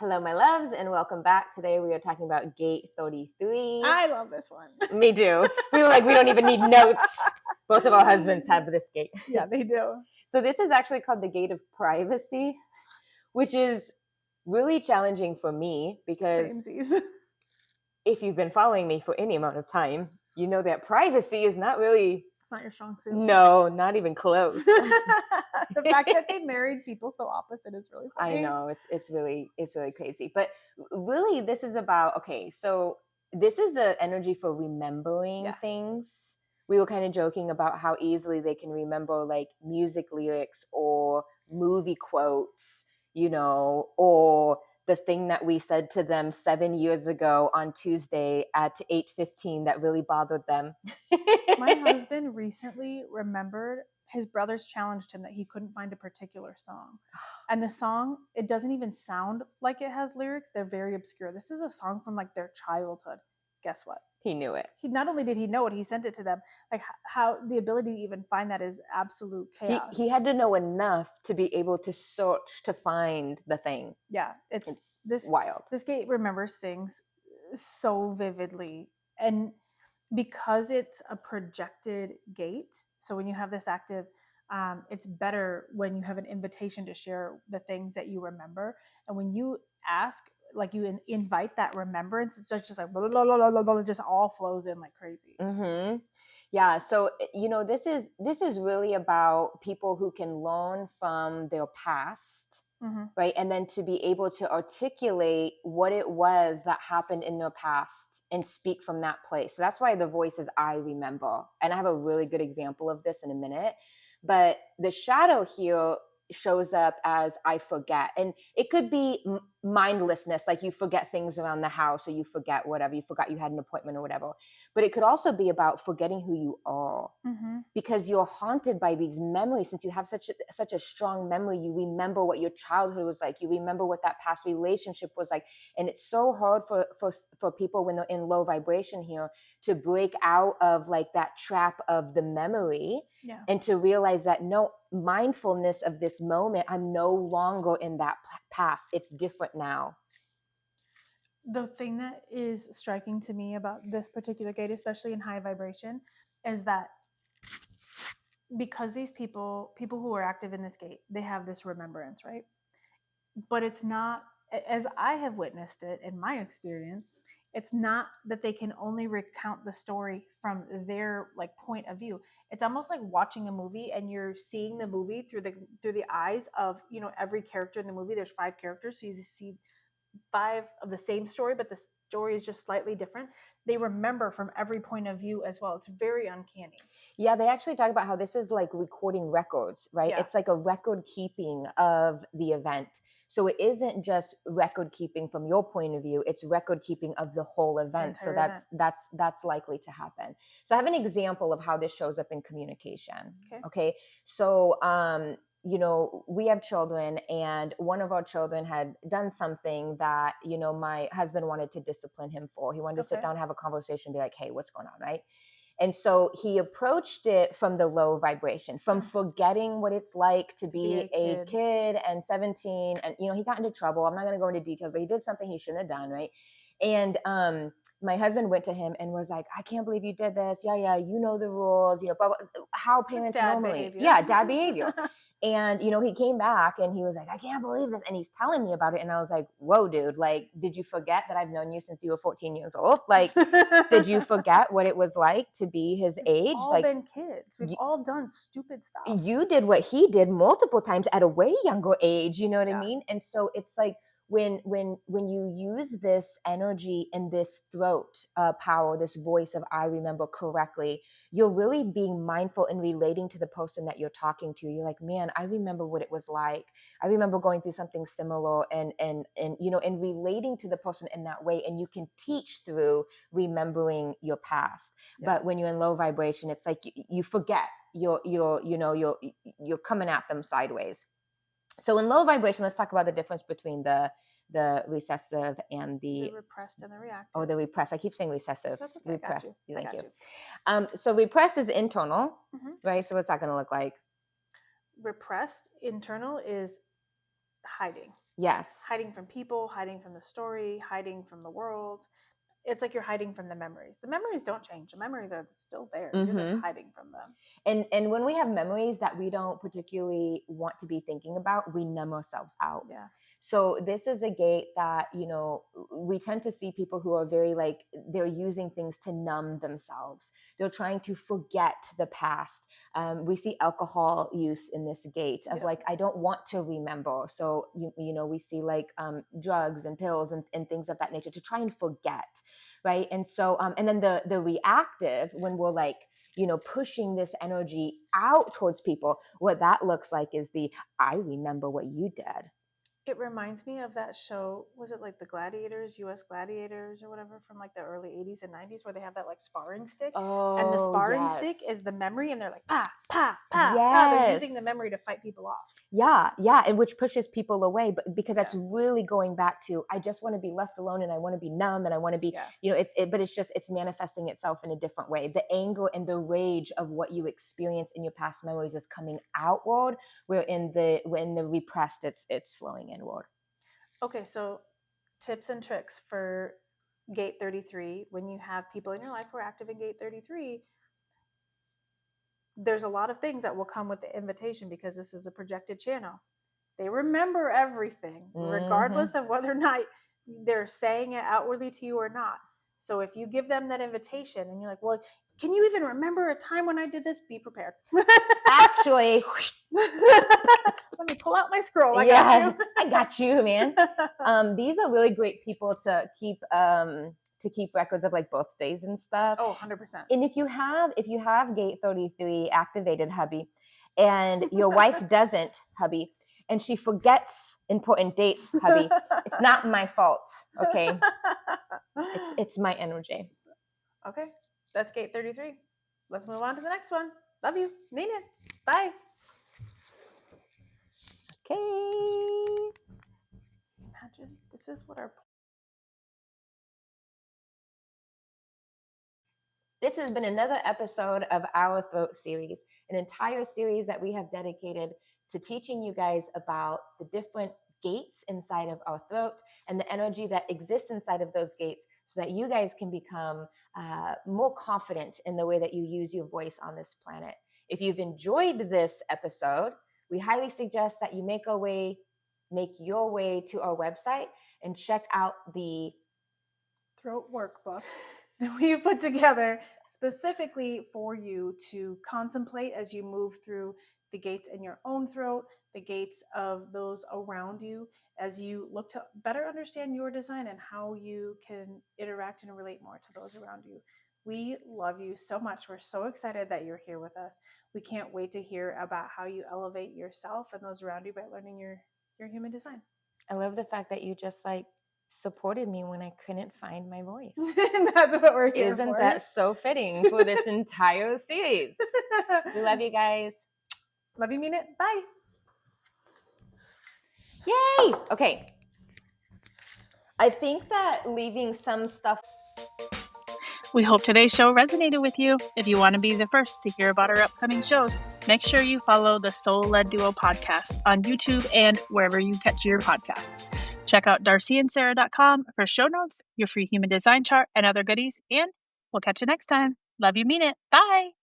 Hello, my loves, and welcome back. Today we are talking about Gate 33. I love this one. Me too. We were like, we don't even need notes. Both of our husbands have this gate. Yeah, they do. So this is actually called the Gate of Privacy, which is really challenging for me because Samesies. if you've been following me for any amount of time, you know that privacy is not really... It's not your strong suit. No, not even close. The fact that they married people so opposite is really funny. I know, it's really crazy. But really this is about, okay, so this is the energy for remembering things. We were kind of joking about how easily they can remember like music lyrics or movie quotes, or the thing that we said to them 7 years ago on Tuesday at 8:15 that really bothered them. My husband recently remembered his brothers challenged him that he couldn't find a particular song. And the song, it doesn't even sound like it has lyrics. They're very obscure. This is a song from like their childhood. Guess what? He knew it. He not only did he know it, he sent it to them. Like how the ability to even find that is absolute chaos. He had to know enough to be able to search to find the thing. Yeah, it's wild. This gate remembers things so vividly, and because it's a projected gate, so when you have this active, it's better when you have an invitation to share the things that you remember, and when you ask, like you invite that remembrance, it's just like blah, blah, blah, blah, blah, blah, it just all flows in like crazy. Mm-hmm. Yeah, so this is really about people who can learn from their past, right? And then to be able to articulate what it was that happened in their past and speak from that place. So that's why the voice is I remember. And I have a really good example of this in a minute. But the shadow here shows up as I forget. And it could be mindlessness, like you forget things around the house, or you forget whatever, you forgot you had an appointment or whatever. But it could also be about forgetting who you are, because you're haunted by these memories. Since you have such a strong memory, you remember what your childhood was like, you remember what that past relationship was like. And it's so hard for people when they're in low vibration here to break out of like that trap of the memory, and to realize that no, mindfulness of this moment, I'm no longer in that past, it's different now. The thing that is striking to me about this particular gate, especially in high vibration, is that because these people who are active in this gate, they have this remembrance, right? But it's not, as I have witnessed it in my experience, it's not that they can only recount the story from their like point of view. It's almost like watching a movie and you're seeing the movie through the eyes of, every character in the movie. There's 5 characters, so you see 5 of the same story, but the story is just slightly different. They remember from every point of view as well. It's very uncanny. Yeah, they actually talk about how this is like recording records, right? Yeah. It's like a record keeping of the event. So it isn't just record keeping from your point of view, it's record keeping of the whole event. So that's likely to happen. So I have an example of how this shows up in communication. Okay. So we have children, and one of our children had done something that, my husband wanted to discipline him for. He wanted to sit down and have a conversation, be like, hey, what's going on, right? And so he approached it from the low vibration, from forgetting what it's like to be a kid and 17. And, he got into trouble. I'm not going to go into details, but he did something he shouldn't have done, right? And my husband went to him and was like, I can't believe you did this. Yeah, you know the rules, blah, blah, how parents normally. Behavior. Yeah, dad behavior. And, he came back and he was like, I can't believe this. And he's telling me about it. And I was like, whoa, dude, like, did you forget that I've known you since you were 14 years old? Like, did you forget what it was like to be his age? We've all been kids. We've all done stupid stuff. You did what he did multiple times at a way younger age. You know what I mean? And so it's like, when you use this energy and this throat power, this voice of I remember correctly, you're really being mindful and relating to the person that you're talking to. You're like, man, I remember what it was like. I remember going through something similar, and relating to the person in that way. And you can teach through remembering your past. But when you're in low vibration, it's like you forget. You're coming at them sideways. So in low vibration, let's talk about the difference between the recessive and the repressed and the reactive. Oh, the repressed. I keep saying recessive. That's okay. Repressed. Thank you. So repressed is internal, right? So what's that going to look like? Repressed internal is hiding. Yes. Hiding from people, hiding from the story, hiding from the world. It's like you're hiding from the memories. The memories don't change. The memories are still there. You're just hiding from them. And when we have memories that we don't particularly want to be thinking about, we numb ourselves out. Yeah. So this is a gate that, we tend to see people who are very like, they're using things to numb themselves. They're trying to forget the past. We see alcohol use in this gate of like, I don't want to remember. So, we see like drugs and pills and things of that nature to try and forget. Right. And so, and then the reactive, when we're like, pushing this energy out towards people, what that looks like is I remember what you did. It reminds me of that show. Was it like the Gladiators, U.S. Gladiators or whatever, from like the early 80s and 90s, where they have that like sparring stick? Oh, and the sparring yes. stick is the memory, and they're like, pa, pa, pa, Yes. pa. They're using the memory to fight people off. Yeah, and which pushes people away, but because that's really going back to, I just want to be left alone and I want to be numb and I want to be, but it's manifesting itself in a different way. The anger and the rage of what you experience in your past memories is coming outward, where in the repressed, it's flowing inward. Okay, so tips and tricks for gate 33. When you have people in your life who are active in gate 33, there's a lot of things that will come with the invitation, because this is a projected channel. They remember everything, regardless of whether or not they're saying it outwardly to you or not. So if you give them that invitation and you're like, well, can you even remember a time when I did this? Be prepared. Actually, let me pull out my scroll. I got you, man. These are really great people to keep records of like birthdays and stuff. Oh, 100%. And if you have gate 33 activated, hubby, and your wife doesn't, hubby, and she forgets important dates, hubby, it's not my fault, okay? It's my energy. Okay, that's gate 33. Let's move on to the next one. Love you. Mean it. Bye. Okay. Imagine this is what our... This has been another episode of Our Throat series, an entire series that we have dedicated to teaching you guys about the different gates inside of our throat and the energy that exists inside of those gates, so that you guys can become more confident in the way that you use your voice on this planet. If you've enjoyed this episode, we highly suggest that you make your way to our website and check out the throat workbook that we put together specifically for you to contemplate as you move through the gates in your own throat, the gates of those around you, as you look to better understand your design and how you can interact and relate more to those around you. We love you so much. We're so excited that you're here with us. We can't wait to hear about how you elevate yourself and those around you by learning your human design. I love the fact that you just like supported me when I couldn't find my voice. That's what we're here Isn't for. that so fitting for this entire series? We love you guys. Love you, mean it. Bye. Yay! Okay. I think that leaving some stuff... We hope today's show resonated with you. If you want to be the first to hear about our upcoming shows, make sure you follow the Soul Led Duo podcast on YouTube and wherever you catch your podcasts. Check out darcyandsarah.com for show notes, your free human design chart, and other goodies. And we'll catch you next time. Love you, mean it. Bye.